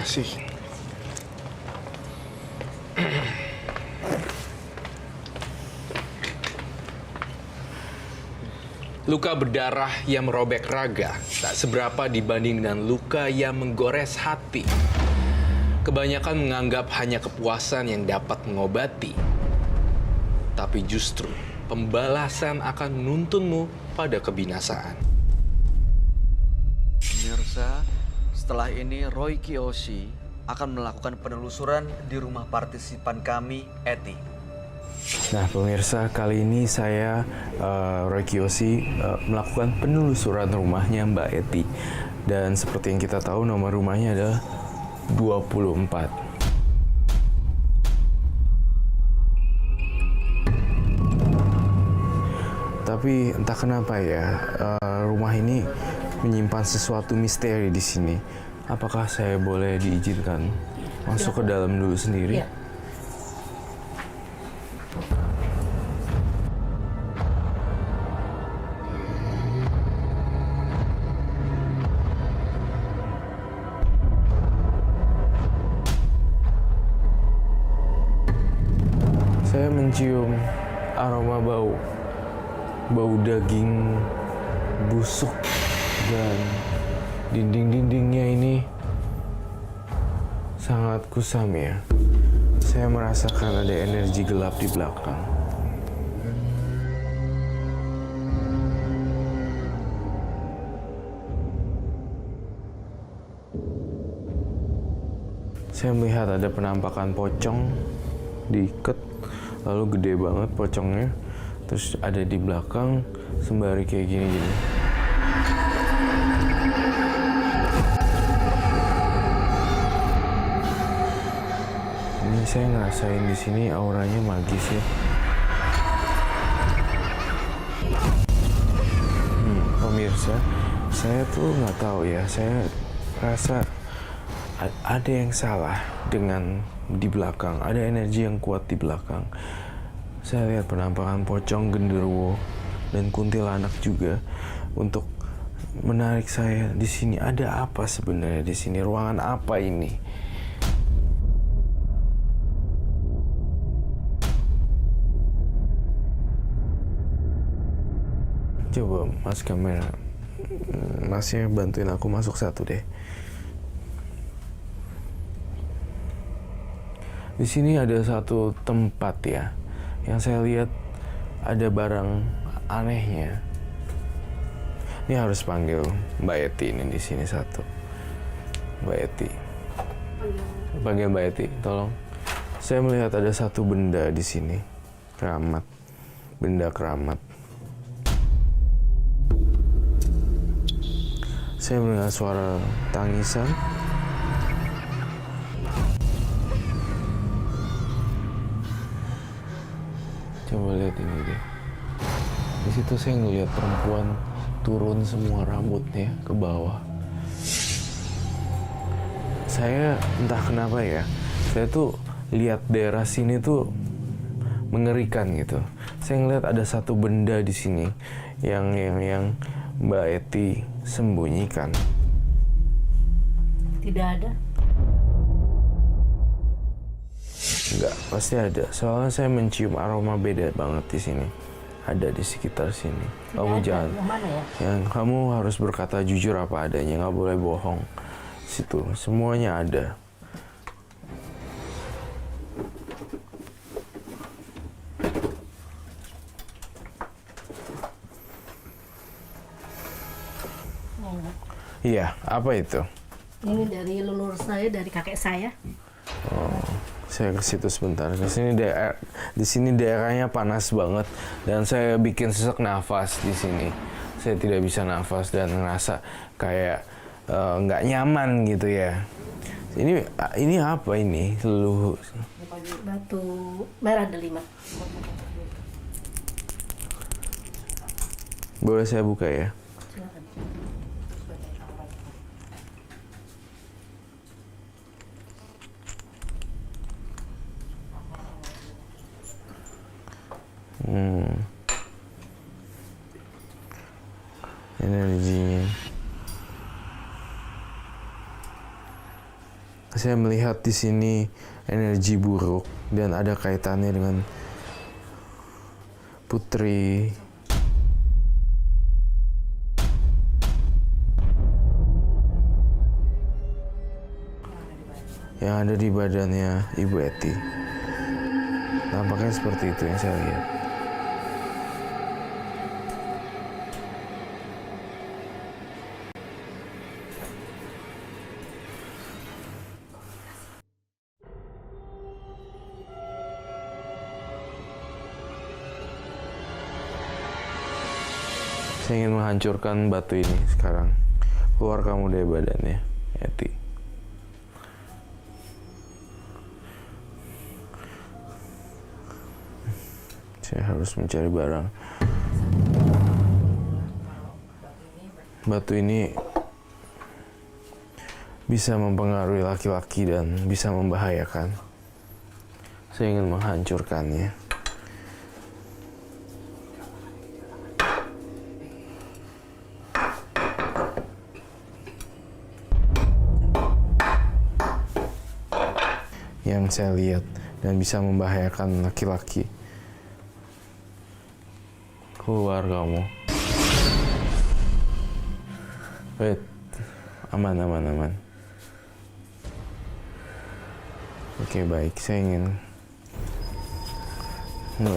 kasih. Luka berdarah yang merobek raga tak seberapa dibanding dengan luka yang menggores hati. Kebanyakan menganggap hanya kepuasan yang dapat mengobati. Tapi justru pembalasan akan menuntunmu pada kebinasaan. Pemirsa, setelah ini Roy Kiyoshi akan melakukan penelusuran di rumah partisipan kami, Eti. Nah pemirsa, kali ini saya, Roy Kiyoshi, melakukan penelusuran rumahnya Mbak Eti. Dan seperti yang kita tahu, nomor rumahnya adalah 24. Tapi entah kenapa ya, rumah ini menyimpan sesuatu misteri di sini. Apakah saya boleh diizinkan masuk ke dalam dulu sendiri? Iya. Saya mencium aroma bau daging busuk, dan dinding-dindingnya ini sangat kusam ya. Saya merasakan ada energi gelap di belakang. Saya melihat ada penampakan pocong diikat, lalu gede banget pocongnya, terus ada di belakang sembari kayak gini-gini. Ini saya ngerasain di sini auranya magis ya. Pemirsa, saya tuh nggak tahu ya, saya rasa ada yang salah dengan di belakang, ada energi yang kuat di belakang. Saya lihat penampakan pocong, genderuwo, dan kuntilanak juga untuk menarik saya di sini. Ada apa sebenarnya di sini? Ruangan apa ini? Coba Mas kamera, Masnya bantuin aku masuk satu deh. Di sini ada satu tempat ya, yang saya lihat ada barang anehnya. Ini harus panggil Mbak Eti ini di sini satu. Mbak Eti. Panggil Mbak Eti, tolong. Saya melihat ada satu benda di sini. Keramat. Benda keramat. Saya mendengar suara tangisan. Coba lihat ini deh. Di situ saya ngeliat perempuan turun semua rambutnya ke bawah. Saya entah kenapa ya, saya tuh lihat daerah sini tuh mengerikan gitu. Saya ngeliat ada satu benda di sini yang Mbak Eti sembunyikan. Tidak ada. Enggak, pasti ada. Soalnya saya mencium aroma beda banget di sini. Ada di sekitar sini. Tidak Kamu ada. jangan. Yang mana ya? Yang kamu harus berkata jujur apa adanya, nggak boleh bohong. Situ semuanya ada. Iya, apa itu? Ini dari leluhur saya, dari kakek saya. Oh, saya ke situ sebentar. Di sini daerahnya panas banget dan saya bikin sesak nafas di sini. Saya tidak bisa nafas dan ngerasa kayak nggak nyaman gitu ya. Ini apa ini? Leluhur. Batu merah delima. Boleh saya buka ya? Silakan. Energinya Saya melihat di sini energi buruk dan ada kaitannya dengan putri. Yang ada di badannya Ibu Eti. Nampaknya seperti itu yang saya lihat. Saya ingin menghancurkan batu ini sekarang. Keluar kamu dari badannya, Eti. Saya harus mencari barang. Batu ini bisa mempengaruhi laki-laki dan bisa membahayakan. Saya ingin menghancurkannya. Yang saya lihat dan bisa membahayakan laki-laki. Keluar kamu. Wait, aman. Oke, baik. Saya ingin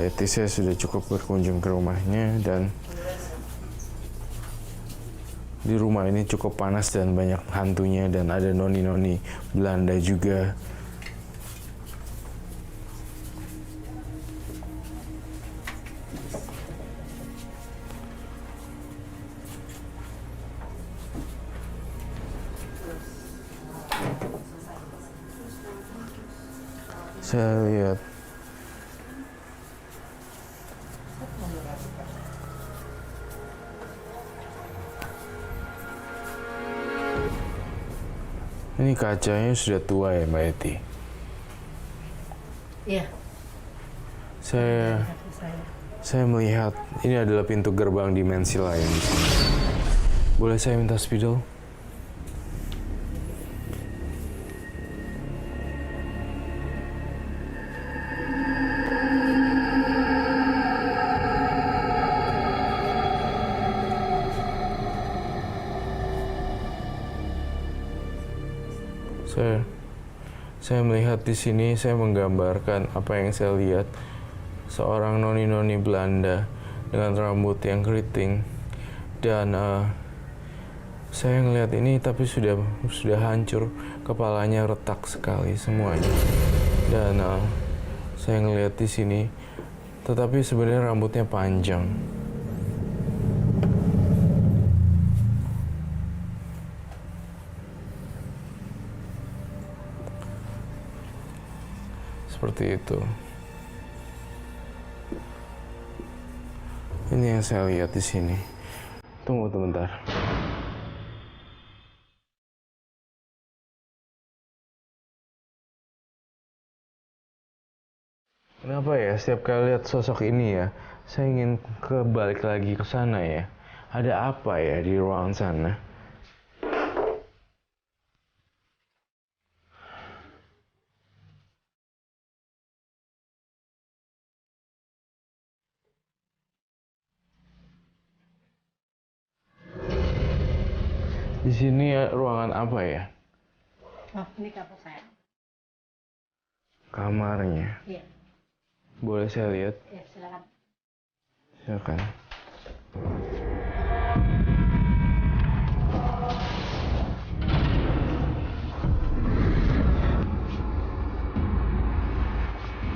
Eti, saya sudah cukup berkunjung ke rumahnya dan di rumah ini cukup panas dan banyak hantunya dan ada noni-noni Belanda juga. Saya lihat ini kacanya sudah tua ya, Mbak Eti. Iya. Saya melihat ini adalah pintu gerbang dimensi lain di sini. Boleh saya minta spidol? Saya melihat di sini, saya menggambarkan apa yang saya lihat. Seorang noni-noni Belanda dengan rambut yang keriting. Dan saya ngelihat ini tapi sudah hancur, kepalanya retak sekali semuanya. Dan saya ngelihat di sini, tetapi sebenarnya rambutnya panjang. Seperti itu. Ini yang saya lihat di sini. Tunggu sebentar. Kenapa ya setiap kali lihat sosok ini ya, saya ingin balik lagi ke sana ya. Ada apa ya di ruang sana? Di sini ya, ruangan apa ya? Oh, ini kamar saya. Kamarnya. Iya. Boleh saya lihat? Ya, silakan. Silakan.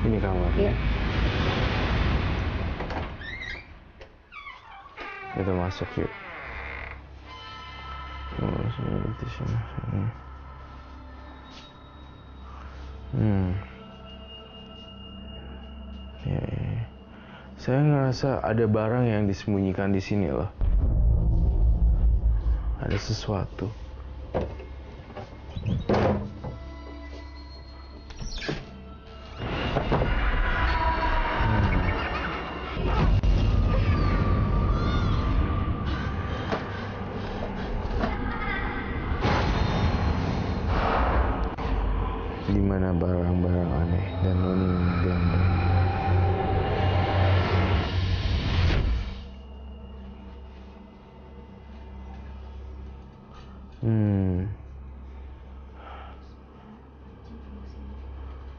Ini kamarnya. Iya. Kita masuk yuk. Di sini. Ya. Saya ngerasa ada barang yang disembunyikan di sini loh. Ada sesuatu. barang-barang aneh dan noni Belanda.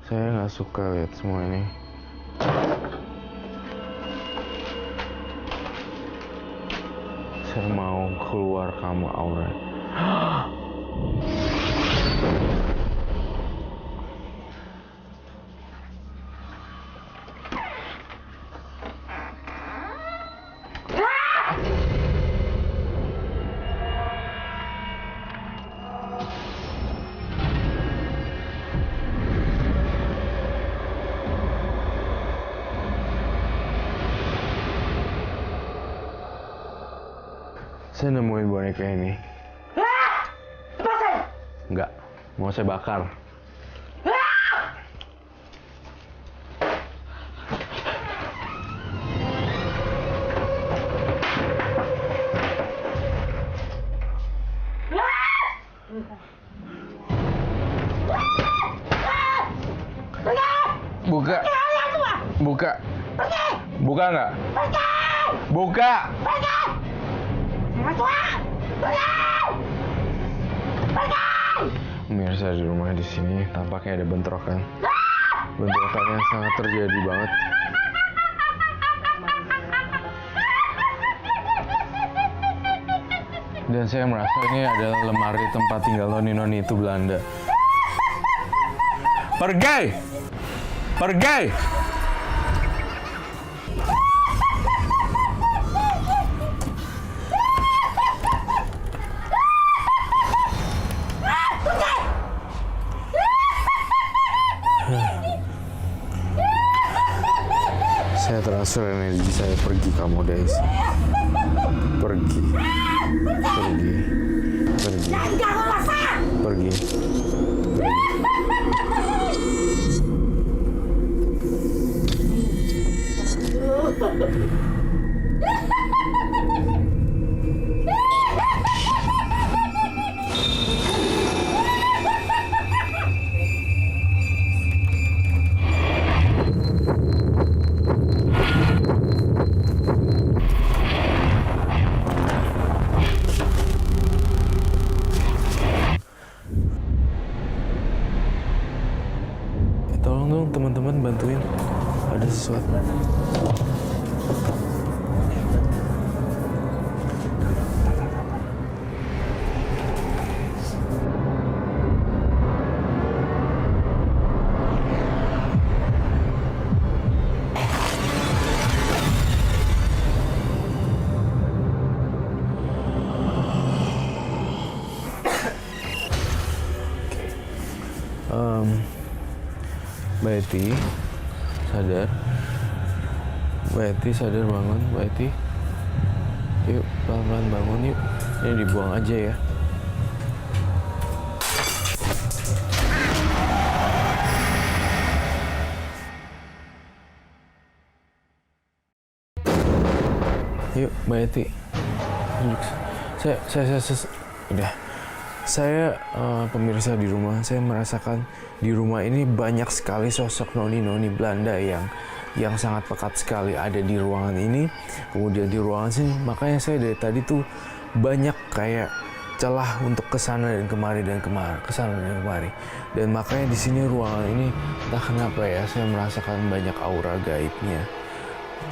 Saya nggak suka lihat semua ini. Saya mau keluar kamu Aura. Saya nemuin boneka ini. Enggak, mau saya bakar. Buka. Buka. Buka nggak? Buka. Pemirsa, di rumah di sini tampaknya ada bentrokan. Bentrokan yang sangat terjadi banget. Dan saya merasa ini adalah lemari tempat tinggal noni-noni itu Belanda. Pergi! Pergi! Saya transfer energi saya, pergi kamu dari sini. Pergi. Pergi. Pergi. Pergi. Tolong dong teman-teman bantuin, ada sesuatu. Mbak Eti, sadar. Mbak Eti, sadar, bangun. Mbak Eti, yuk pelan-pelan bangun yuk. Ini dibuang aja ya. Yuk Mbak Eti. Udah. Saya pemirsa di rumah, saya merasakan di rumah ini banyak sekali sosok noni-noni Belanda yang sangat pekat sekali ada di ruangan ini. Kemudian di ruangan sini, makanya saya dari tadi tuh banyak kayak celah untuk kesana dan kemari kesana dan kemari. Dan makanya di sini ruangan ini entah kenapa ya, saya merasakan banyak aura gaibnya,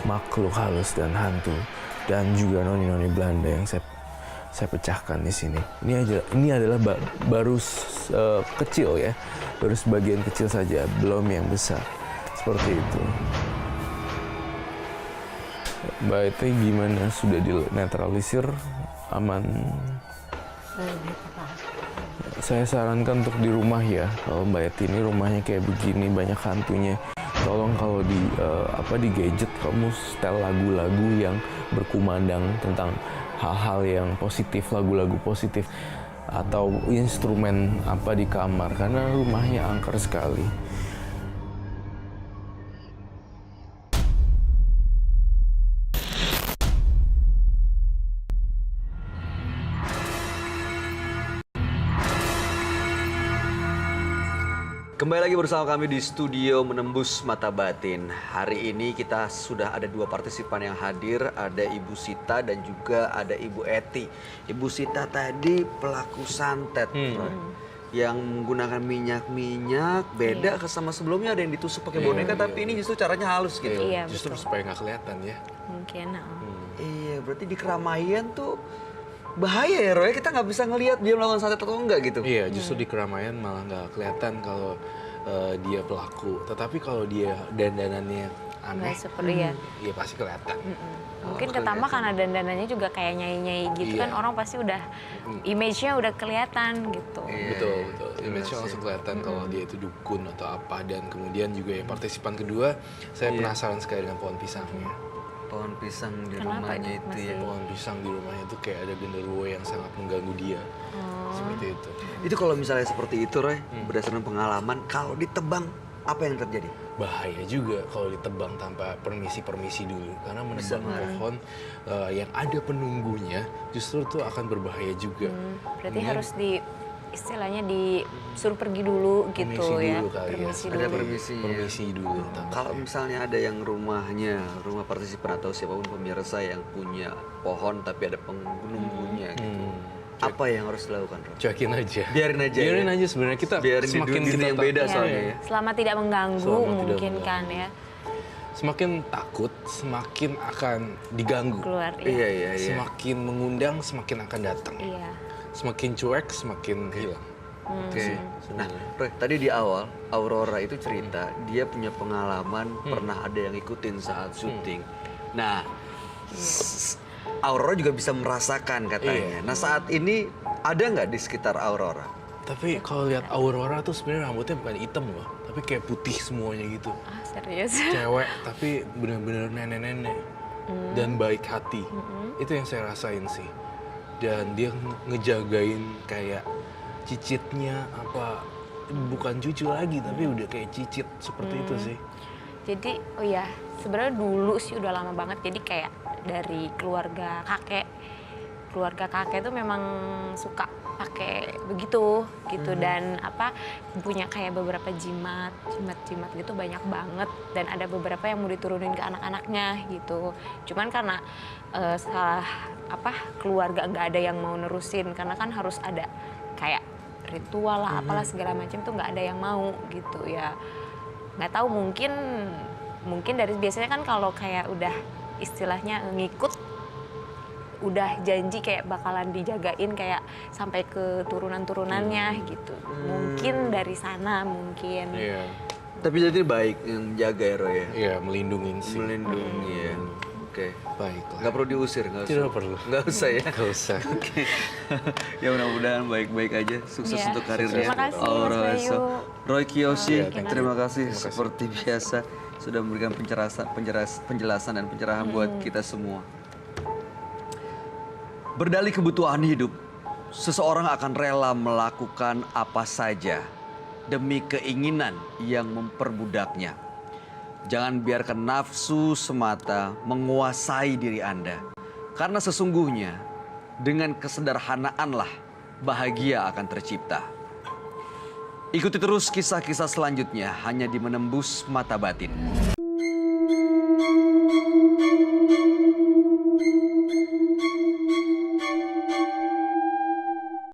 makhluk halus dan hantu, dan juga noni-noni Belanda yang saya pecahkan di sini. Ini adalah baru kecil ya, baru sebagian kecil saja, belum yang besar seperti itu. Mbak Eti gimana, sudah dinetralisir, aman? Saya sarankan untuk di rumah ya, kalau Mbak Eti ini rumahnya kayak begini banyak hantunya, tolong kalau di gadget kamu setel lagu-lagu yang berkumandang tentang hal-hal yang positif, lagu-lagu positif, atau instrumen apa di kamar, karena rumahnya angker sekali. Kembali lagi bersama kami di studio Menembus Mata Batin. Hari ini kita sudah ada 2 partisipan yang hadir. Ada Ibu Sita dan juga ada Ibu Eti. Ibu Sita tadi pelaku santet. Yang menggunakan minyak-minyak. Beda sama sebelumnya, ada yang ditusuk pakai boneka. Tapi ini justru caranya halus gitu. Iya, Iya, justru betul. supaya nggak kelihatan ya. Mungkin. Iya, berarti di keramaian tuh bahaya ya Roy. Kita nggak bisa ngelihat dia melakukan santet atau enggak gitu. Iya, justru di keramaian malah nggak kelihatan kalau dia pelaku. Tetapi kalau dia dandanannya aneh, Nggak seperti ya. iya pasti kelihatan. Mungkin ketambah karena dandanannya juga kayak nyai-nyai gitu Iya. kan, orang pasti udah image-nya udah kelihatan gitu. Betul, betul. Image-nya langsung kelihatan kalau dia itu dukun atau apa. Dan kemudian juga ya partisipan kedua, saya penasaran sekali dengan pohon pisangnya. Pohon pisang di Kenapa rumahnya itu itu ya. masih- Pohon pisang di rumahnya itu kayak ada genderuwo yang sangat mengganggu dia. Seperti itu. Itu kalau misalnya seperti itu Roy, berdasarkan pengalaman, kalau ditebang apa yang terjadi? Bahaya juga kalau ditebang tanpa permisi dulu. Karena menebang pohon yang ada penunggunya justru tuh akan berbahaya juga. Berarti Kemudian harus istilahnya disuruh pergi dulu gitu permisi ya. dulu kali ya. Permisi Ada dulu. permisinya. permisi dulu. Kalau misalnya ada yang rumah partisipan atau siapapun pemirsa yang punya pohon tapi ada penunggunya gitu. Apa yang harus dilakukan Roy? Cuekin aja. Biarin aja ya? Biarin aja sebenarnya kita Biarin di semakin dunia kita yang beda Iya, soalnya ya. Selama tidak mengganggu Selama tidak mungkin mengganggu. kan ya. Semakin takut, semakin akan diganggu. Keluar ya. Iya, iya, iya. Semakin mengundang, semakin akan datang. Iya. Semakin cuek, semakin hilang. Oke. Nah, Roy, tadi di awal Aurora itu cerita dia punya pengalaman pernah ada yang ikutin saat syuting. Nah, Aurora juga bisa merasakan katanya. Iya. Nah, saat ini ada nggak di sekitar Aurora? Tapi kalau lihat Aurora tuh sebenarnya rambutnya bukan hitam loh, tapi kayak putih semuanya gitu. Ah, serius. Cewek tapi bener-bener nenek-nenek dan baik hati. Itu yang saya rasain sih. Dan dia ngejagain kayak cicitnya apa, bukan cucu lagi tapi udah kayak cicit seperti itu sih. Jadi, oh ya, sebenarnya dulu sih udah lama banget. Jadi kayak dari keluarga kakek itu memang suka pakai begitu gitu dan punya kayak beberapa jimat gitu banyak banget dan ada beberapa yang mau diturunin ke anak-anaknya gitu. Cuman karena salah keluarga nggak ada yang mau nerusin karena kan harus ada kayak ritual lah apalah segala macam tuh nggak ada yang mau gitu ya. Nggak tahu mungkin dari biasanya kan kalau kayak udah istilahnya ngikut udah janji kayak bakalan dijagain kayak sampai ke turunan-turunannya gitu. Mungkin dari sana mungkin. Iya, Tapi jadi baik yang jaga ya Roy ya? iya melindungi sih. Melindungi ya. Oke. Baiklah. Nggak perlu diusir, nggak usah. Tidak perlu. Nggak usah ya. Gak usah. Ya mudah-mudahan baik-baik aja. Sukses Iya. untuk karirnya. Terima kasih, Mas Aura Bayu. Esa. Roy Kiyoshi, Iya, thank you. terima kasih Terima kasih. seperti biasa sudah memberikan penjelasan dan pencerahan buat kita semua. Berdalih kebutuhan hidup, seseorang akan rela melakukan apa saja demi keinginan yang memperbudaknya. Jangan biarkan nafsu semata menguasai diri Anda. Karena sesungguhnya dengan kesederhanaanlah bahagia akan tercipta. Ikuti terus kisah-kisah selanjutnya hanya di Menembus Mata Batin.